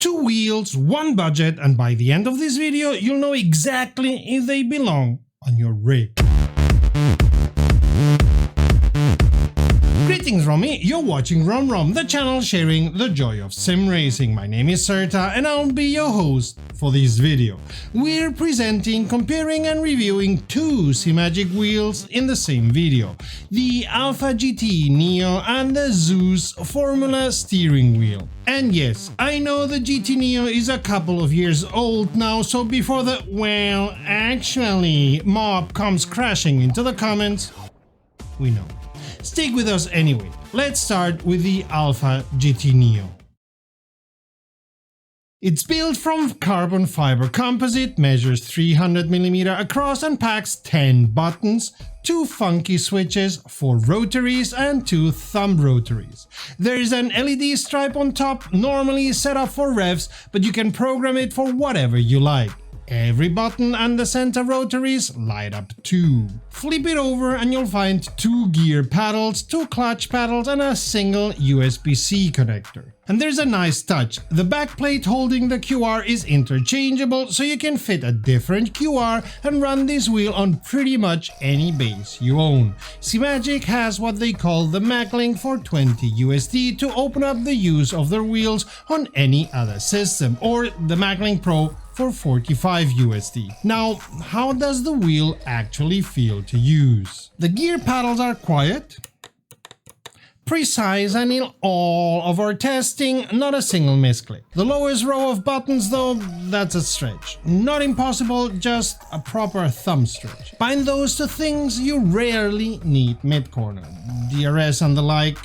2 wheels, 1 budget, and by the end of this video you'll know exactly if they belong on your rig. Greetings Romy, you're watching WromWrom, the channel sharing the joy of sim racing. My name is Serta and I'll be your host for this video. We're presenting, comparing and reviewing 2 Simagic wheels in the same video. The Alpha GT Neo and the Zeus Formula steering wheel. And yes, I know the GT Neo is a couple of years old now, so before the "well, actually" mob comes crashing into the comments, we know. Stick with us anyway. Let's start with the Alpha GT Neo. It's built from carbon fiber composite, measures 300mm across and packs 10 buttons, 2 funky switches, 4 rotaries and 2 thumb rotaries. There is an LED stripe on top, normally set up for revs, but you can program it for whatever you like. Every button and the center rotaries light up too. Flip it over and you'll find 2 gear paddles, 2 clutch paddles and a single USB-C connector. And there's a nice touch, the backplate holding the QR is interchangeable, so you can fit a different QR and run this wheel on pretty much any base you own. Simagic has what they call the MacLink for 20 USD to open up the use of their wheels on any other system, or the MacLink Pro for 45 USD. Now, how does the wheel actually feel to use? The gear paddles are quiet, precise, and in all of our testing, not a single misclick. The lowest row of buttons though, that's a stretch. Not impossible, just a proper thumb stretch. Bind those to things you rarely need mid-corner, DRS and the like,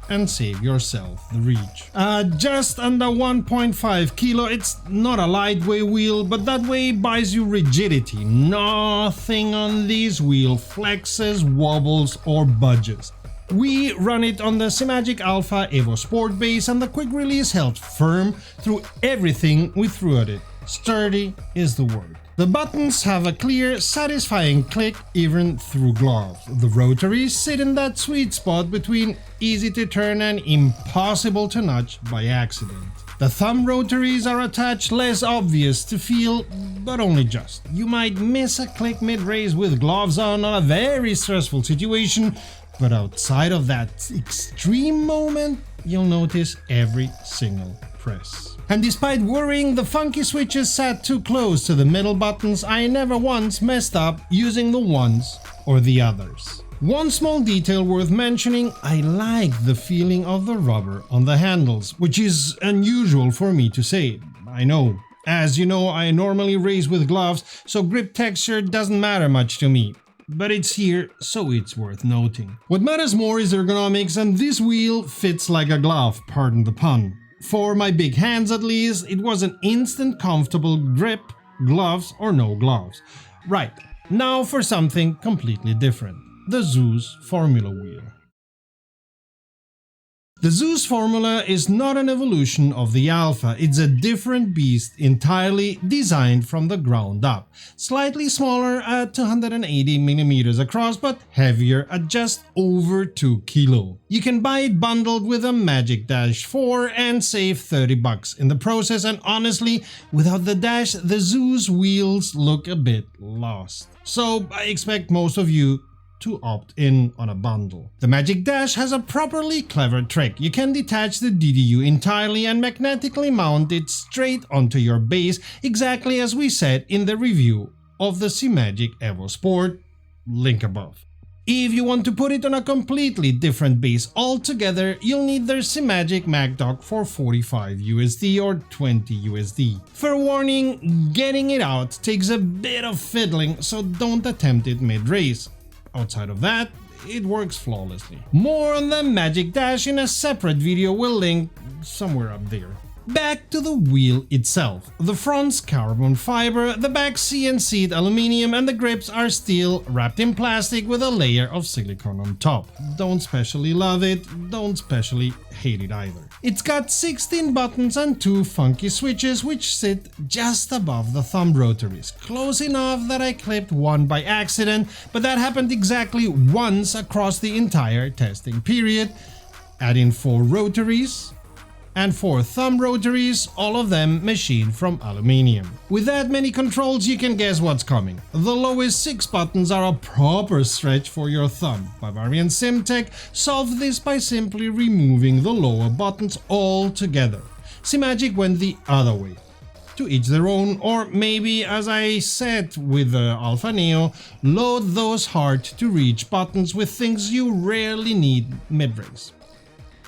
and save yourself the reach. Just under 1.5 kilo, it's not a lightweight wheel, but that way buys you rigidity. Nothing on this wheel flexes, wobbles or budges. We run it on the Simagic Alpha Evo Sport base and the quick release held firm through everything we threw at it. Sturdy is the word. The buttons have a clear, satisfying click even through gloves. The rotaries sit in that sweet spot between easy to turn and impossible to nudge by accident. The thumb rotaries are attached less obvious to feel, but only just. You might miss a click mid-race with gloves on a very stressful situation, but outside of that extreme moment, you'll notice every single press. And despite worrying the funky switches sat too close to the middle buttons, I never once messed up using the ones or the others. One small detail worth mentioning, I like the feeling of the rubber on the handles, which is unusual for me to say, I know. As you know, I normally race with gloves, so grip texture doesn't matter much to me. But it's here, so it's worth noting. What matters more is ergonomics, and this wheel fits like a glove, pardon the pun. For my big hands at least, it was an instant comfortable grip, gloves or no gloves. Right, now for something completely different, the Zeus Formula wheel. The Zeus Formula is not an evolution of the Alpha, it's a different beast entirely, designed from the ground up. Slightly smaller at 280mm across, but heavier at just over 2 kilo. You can buy it bundled with a Magic Dash 4 and save $30 in the process, and honestly, without the dash, the Zeus wheels look a bit lost. So I expect most of you to opt in on a bundle. The Magic Dash has a properly clever trick. You can detach the DDU entirely and magnetically mount it straight onto your base, exactly as we said in the review of the Simagic Evo Sport, link above. If you want to put it on a completely different base altogether, you'll need their Simagic MacDock for 45 USD or 20 USD. Fair warning, getting it out takes a bit of fiddling, so don't attempt it mid-race. Outside of that, it works flawlessly. More on the Magic Dash in a separate video, we'll link somewhere up there. Back to the wheel itself. The front's carbon fiber, the back CNC'd aluminium, and the grips are steel wrapped in plastic with a layer of silicone on top. Don't specially love it, don't specially hate it either. It's got 16 buttons and 2 funky switches which sit just above the thumb rotaries. Close enough that I clipped one by accident, but that happened exactly once across the entire testing period. Add in 4 rotaries, And for thumb rotaries, all of them machined from aluminium. With that many controls, you can guess what's coming. The lowest 6 buttons are a proper stretch for your thumb. Bavarian Simtech solved this by simply removing the lower buttons altogether. Simagic went the other way. To each their own, or maybe, as I said with the Alpha Neo, load those hard to reach buttons with things you rarely need mid-race.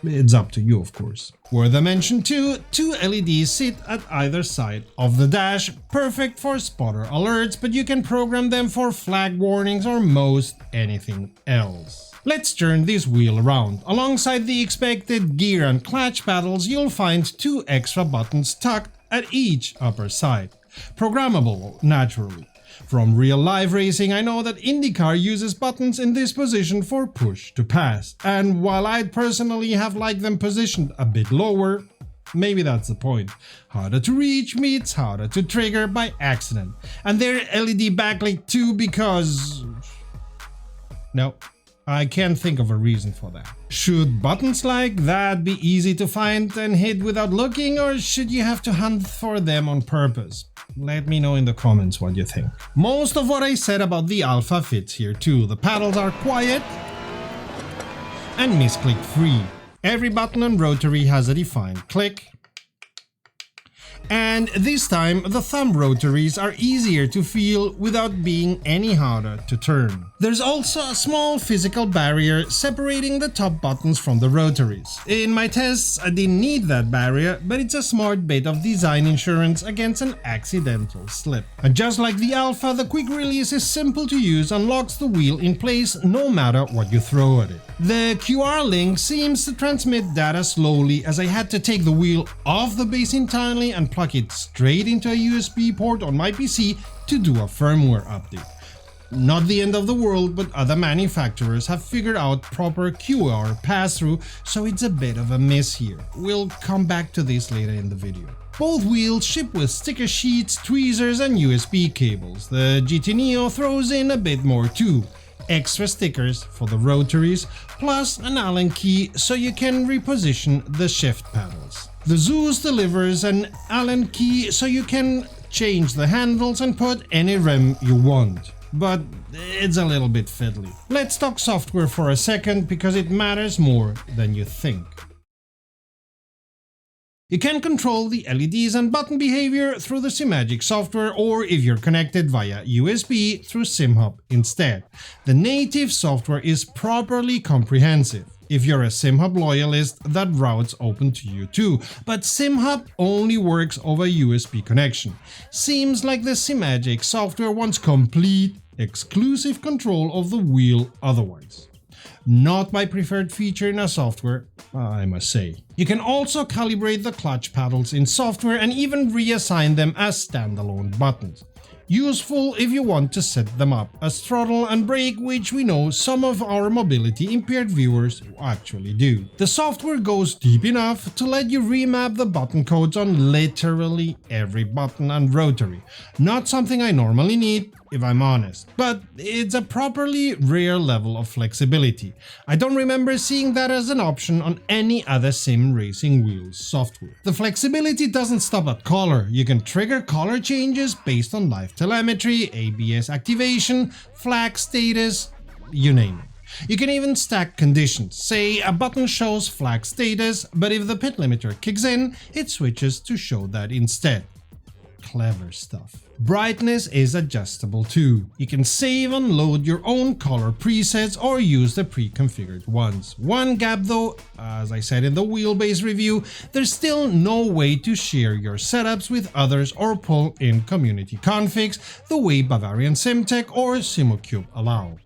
It's up to you, of course. Worth a mention too, 2 LEDs sit at either side of the dash, perfect for spotter alerts, but you can program them for flag warnings or most anything else. Let's turn this wheel around. Alongside the expected gear and clutch paddles, you'll find 2 extra buttons tucked at each upper side. Programmable, naturally. From real live racing, I know that IndyCar uses buttons in this position for push to pass, and while I'd personally have liked them positioned a bit lower, maybe that's the point. Harder to reach meets harder to trigger by accident. And they're LED backlit too because... no, I can't think of a reason for that. Should buttons like that be easy to find and hit without looking, or should you have to hunt for them on purpose? Let me know in the comments what you think. Most of what I said about the Alpha fits here too. The paddles are quiet and misclick free. Every button and rotary has a defined click. And this time the thumb rotaries are easier to feel without being any harder to turn. There's also a small physical barrier separating the top buttons from the rotaries. In my tests I didn't need that barrier, but it's a smart bit of design insurance against an accidental slip. And just like the Alpha, the quick release is simple to use and locks the wheel in place no matter what you throw at it. The QR link seems to transmit data slowly, as I had to take the wheel off the base entirely and plug it straight into a USB port on my PC to do a firmware update. Not the end of the world, but other manufacturers have figured out proper QR pass-through, so it's a bit of a miss here. We'll come back to this later in the video. Both wheels ship with sticker sheets, tweezers and USB cables. The GT Neo throws in a bit more too. Extra stickers for the rotaries, plus an Allen key so you can reposition the shift paddles. The Zeus delivers an Allen key so you can change the handles and put any rem you want, but it's a little bit fiddly. Let's talk software for a second because it matters more than you think. You can control the LEDs and button behavior through the Simagic software, or if you're connected via USB, through SimHub instead. The native software is properly comprehensive. If you're a SimHub loyalist, that route's open to you too, but SimHub only works over USB connection. Seems like the Simagic software wants complete, exclusive control of the wheel otherwise. Not my preferred feature in a software, I must say. You can also calibrate the clutch paddles in software and even reassign them as standalone buttons. Useful if you want to set them up as throttle and brake, which we know some of our mobility impaired viewers actually do. The software goes deep enough to let you remap the button codes on literally every button and rotary. Not something I normally need, if I'm honest, but it's a properly rare level of flexibility. I don't remember seeing that as an option on any other sim racing wheels software. The flexibility doesn't stop at color. You can trigger color changes based on live telemetry, ABS activation, flag status, you name it. You can even stack conditions. Say a button shows flag status, but if the pit limiter kicks in, it switches to show that instead. Clever stuff. Brightness is adjustable too. You can save and load your own color presets or use the pre-configured ones. One gap though, as I said in the wheelbase review, there's still no way to share your setups with others or pull in community configs the way Bavarian Simtech or Simocube allow.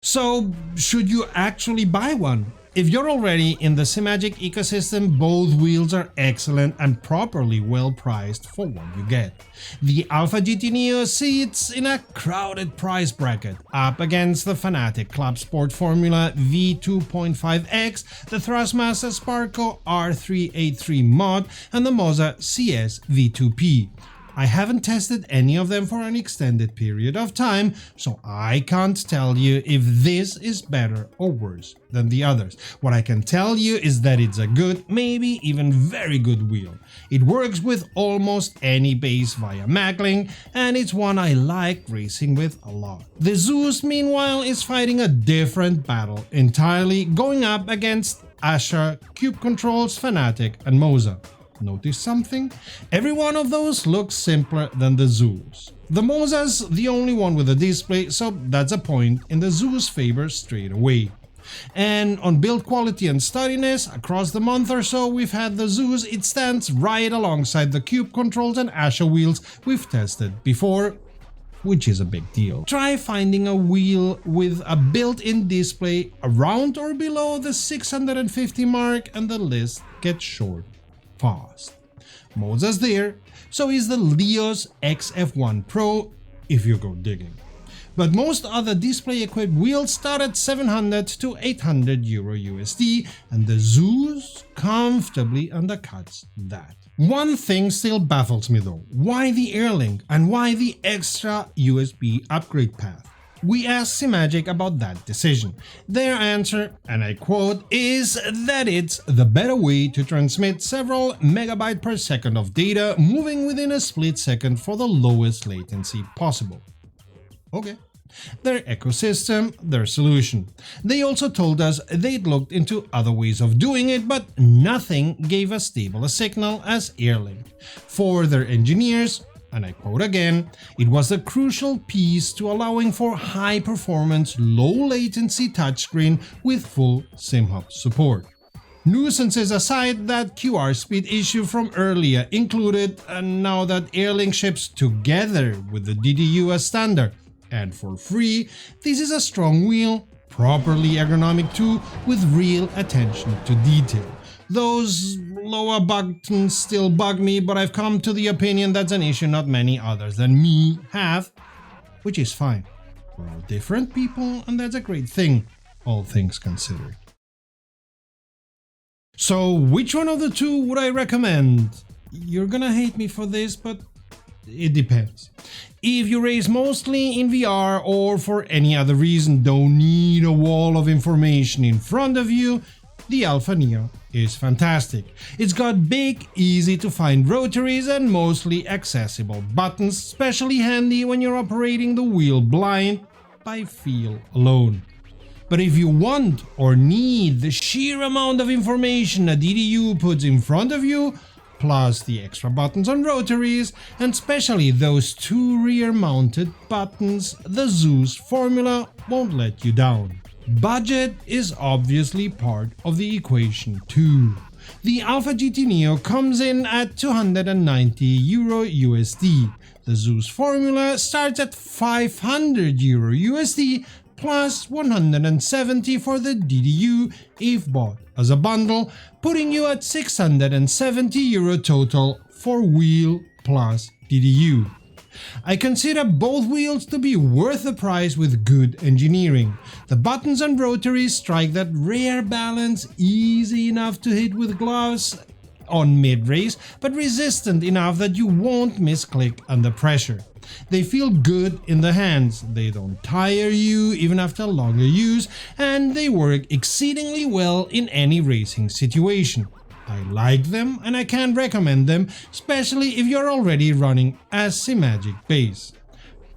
So, should you actually buy one? If you're already in the Simagic ecosystem, both wheels are excellent and properly well priced for what you get. The Alpha GT Neo sits in a crowded price bracket, up against the Fanatec Club Sport Formula V2.5X, the Thrustmaster Sparco R383 Mod and the Moza CS V2P. I haven't tested any of them for an extended period of time, so I can't tell you if this is better or worse than the others. What I can tell you is that it's a good, maybe even very good wheel. It works with almost any base via Maclink, and it's one I like racing with a lot. The Zeus, meanwhile, is fighting a different battle entirely, going up against Asher, Cube Controls, Fnatic, and Moza. Notice something? Every one of those looks simpler than the Zeus. The Moza's the only one with a display, so that's a point in the Zeus' favor straight away. And on build quality and sturdiness, across the month or so we've had the Zeus, it stands right alongside the Cube Controls and Asher wheels we've tested before, which is a big deal. Try finding a wheel with a built-in display around or below the 650 mark and the list gets short fast. Moza's there, so is the Leos XF1 Pro if you go digging. But most other display-equipped wheels start at 700 to 800 euro USD, and the Zeus comfortably undercuts that. One thing still baffles me though: why the Airlink and why the extra USB upgrade path? We asked Simagic about that decision. Their answer, and I quote, is that it's the better way to transmit several megabytes per second of data moving within a split second for the lowest latency possible. Okay. Their ecosystem, their solution. They also told us they'd looked into other ways of doing it, but nothing gave as stable a signal as Airlink. For their engineers, and I quote again, it was a crucial piece to allowing for high-performance, low-latency touchscreen with full SimHub support. Nuisances aside, that QR speed issue from earlier included, and now that Airlink ships together with the DDU as standard, and for free, this is a strong wheel, properly ergonomic too, with real attention to detail. Those lower buttons still bug me, but I've come to the opinion that's an issue not many others than me have, which is fine. We're all different people, and that's a great thing, all things considered. So which one of the two would I recommend? You're gonna hate me for this, but it depends. If you race mostly in VR or for any other reason don't need a wall of information in front of you, the Alpha Neo is fantastic. It's got big, easy to find rotaries and mostly accessible buttons, especially handy when you're operating the wheel blind by feel alone. But if you want or need the sheer amount of information a DDU puts in front of you, plus the extra buttons on rotaries, and especially those two rear-mounted buttons, the Zeus formula won't let you down. Budget is obviously part of the equation too. The Alpha GT Neo comes in at 290 euro USD. The Zeus formula starts at 500 euro USD plus 170 for the DDU if bought as a bundle, putting you at 670 euro total for wheel plus DDU. I consider both wheels to be worth the price with good engineering. The buttons and rotaries strike that rare balance, easy enough to hit with gloves on mid-race, but resistant enough that you won't misclick under pressure. They feel good in the hands, they don't tire you even after longer use, and they work exceedingly well in any racing situation. I like them and I can recommend them, especially if you're already running a Simagic base.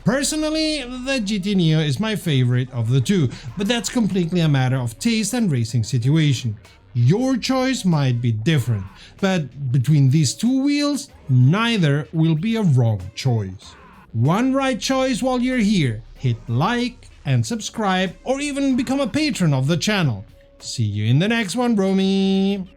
Personally, the GT Neo is my favorite of the two, but that's completely a matter of taste and racing situation. Your choice might be different, but between these two wheels, neither will be a wrong choice. One right choice while you're here: hit like and subscribe, or even become a patron of the channel. See you in the next one, Bromie!